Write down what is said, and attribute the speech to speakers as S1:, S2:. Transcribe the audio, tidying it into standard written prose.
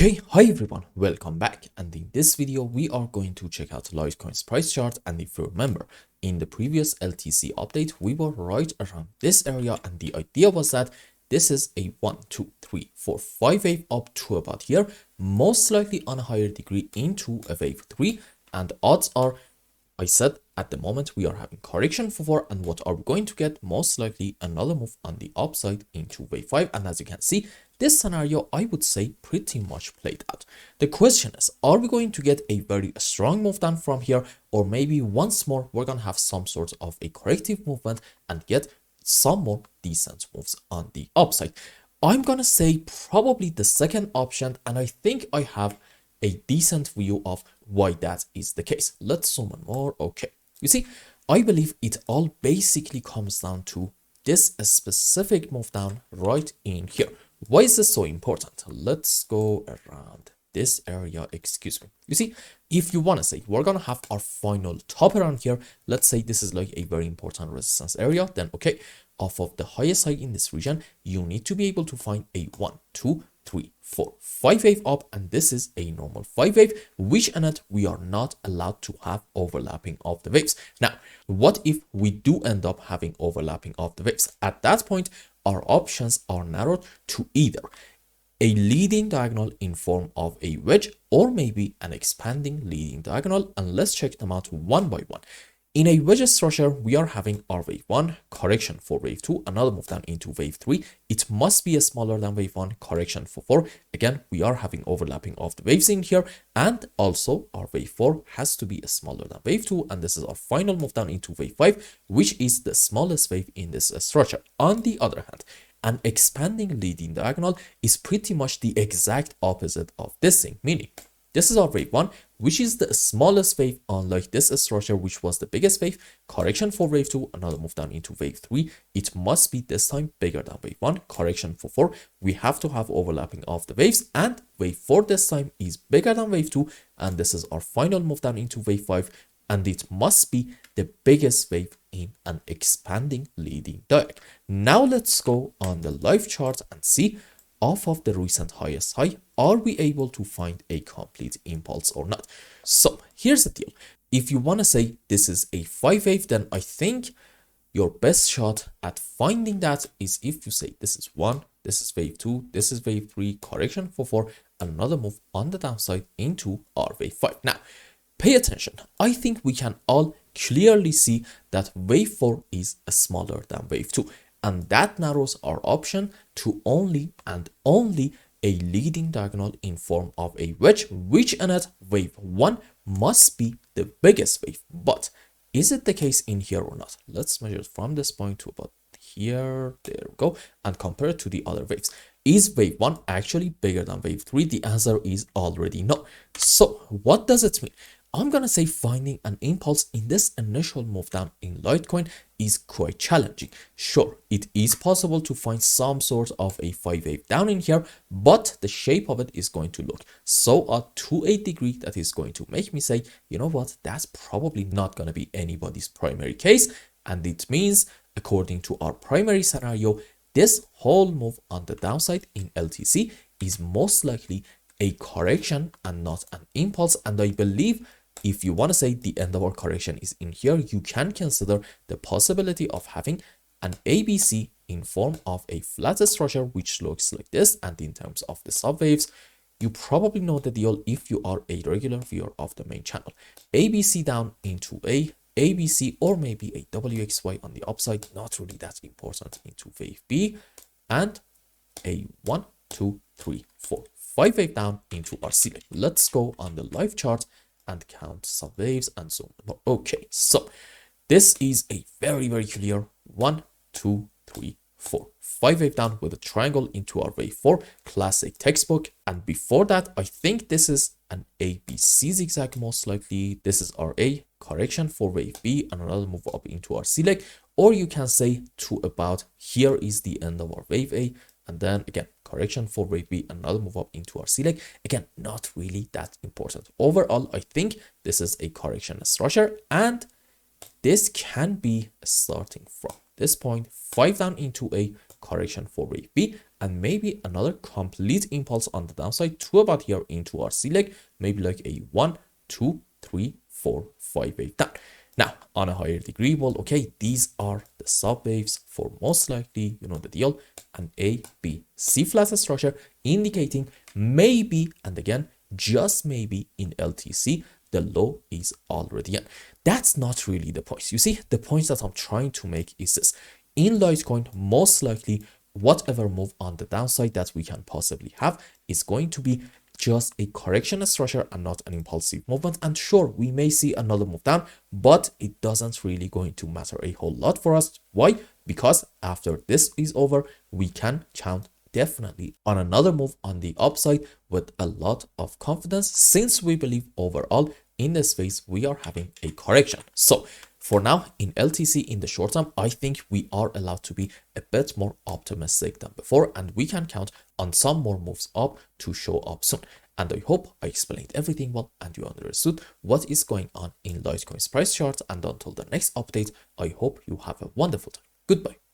S1: Okay, hi everyone, welcome back, and in this video we are going to check out Litecoin's price chart. And if you remember, in the previous LTC update we were right around this area, and the idea was that this is a 1 2 3 4 5 wave up to about here, most likely on a higher degree into a wave 3, and odds are, I said at the moment we are having correction for 4, and what are we going to get? Most likely another move on the upside into wave 5. And as you can see, this scenario, I would say, pretty much played out. The question is, are we going to get a very strong move down from here, or maybe once more we're gonna have some sort of a corrective movement and get some more decent moves on the upside? I'm gonna say probably the second option, and I think I have a decent view of why that is the case. Let's zoom in more. Okay, you see, I believe it all basically comes down to this specific move down right in here. Why is this so important? Let's go around this area, excuse me. You see, if you want to say we're gonna have our final top around here, let's say this is like a very important resistance area, then okay, off of the highest high in this region, you need to be able to find a 1 2 3 4 5 wave up, and this is a normal 5 wave, which in it we are not allowed to have overlapping of the waves. Now, what if we do end up having overlapping of the waves? At that point, our options are narrowed to either a leading diagonal in form of a wedge, or maybe an expanding leading diagonal, and let's check them out one by one. In a wedge structure, we are having our wave 1, correction for wave 2, another move down into wave 3. It must be a smaller than wave 1, correction for 4. Again, we are having overlapping of the waves in here, and also our wave 4 has to be smaller than wave 2, and this is our final move down into wave 5, which is the smallest wave in this structure. On the other hand, an expanding leading diagonal is pretty much the exact opposite of this thing, meaning this is our wave 1, which is the smallest wave, unlike this structure, which was the biggest wave. Correction for wave 2, another move down into wave 3. It must be this time bigger than wave 1. Correction for 4. We have to have overlapping of the waves, and wave 4 this time is bigger than wave 2. And this is our final move down into wave 5. And it must be the biggest wave in an expanding leading diagonal. Now let's go on the live chart and see, off of the recent highest high, are we able to find a complete impulse or not? So here's the deal. If you want to say this is a 5 wave, then I think your best shot at finding that is if you say this is 1, this is wave 2, this is wave 3, correction for 4, another move on the downside into our wave 5. Now, pay attention. I think we can all clearly see that wave 4 is smaller than wave 2. And that narrows our option to only and only a leading diagonal in form of a wedge, which in it wave 1 must be the biggest wave. But is it the case in here or not? Let's measure from this point to about here. There we go. And compare it to the other waves. Is wave 1 actually bigger than wave 3? The answer is already no. So what does it mean? I'm gonna say finding an impulse in this initial move down in Litecoin is quite challenging. Sure, it is possible to find some sort of a 5 wave down in here, but the shape of it is going to look so odd to a degree that is going to make me say, you know what, that's probably not gonna be anybody's primary case. And it means, according to our primary scenario, this whole move on the downside in LTC is most likely a correction and not an impulse. And I believe if you want to say the end of our correction is in here, you can consider the possibility of having an ABC in form of a flat structure, which looks like this. And in terms of the subwaves, you probably know the deal if you are a regular viewer of the main channel. ABC down into a ABC, or maybe a WXY on the upside, not really that important, into wave B, and a 1 2 3 4 5 wave down into our ceiling. Let's go on the live chart and count some waves and so on. Okay, so this is a very clear 1 2 3 4 5 wave down with a triangle into our wave 4, classic textbook. And before that, I think this is an ABC zigzag, most likely. This is our A, correction for wave B, and another move up into our C leg. Or you can say to about here is the end of our wave A, and then again correction for wave B, another move up into our C leg. Again, not really that important. Overall, I think this is a correction structure, and this can be starting from this point, 5 down into a correction for wave B, and maybe another complete impulse on the downside to about here into our C leg, maybe like a 1, 2, 3, 4, 5 wave down. Now, on a higher degree, well, okay, these are the sub waves for most likely, you know the deal, an A, B, C flat structure, indicating maybe, and again, just maybe in LTC, the low is already in. That's not really the point. You see, the point that I'm trying to make is this. In Litecoin, most likely, whatever move on the downside that we can possibly have is going to be just a correction structure and not an impulsive movement. And sure, we may see another move down, but it doesn't really going to matter a whole lot for us. Why? Because after this is over, we can count definitely on another move on the upside with a lot of confidence, since we believe overall in this space we are having a correction. So for now, in LTC in the short term, I think we are allowed to be a bit more optimistic than before, and we can count on some more moves up to show up soon. And I hope I explained everything well and you understood what is going on in Litecoin's price chart. And until the next update, I hope you have a wonderful time. Goodbye.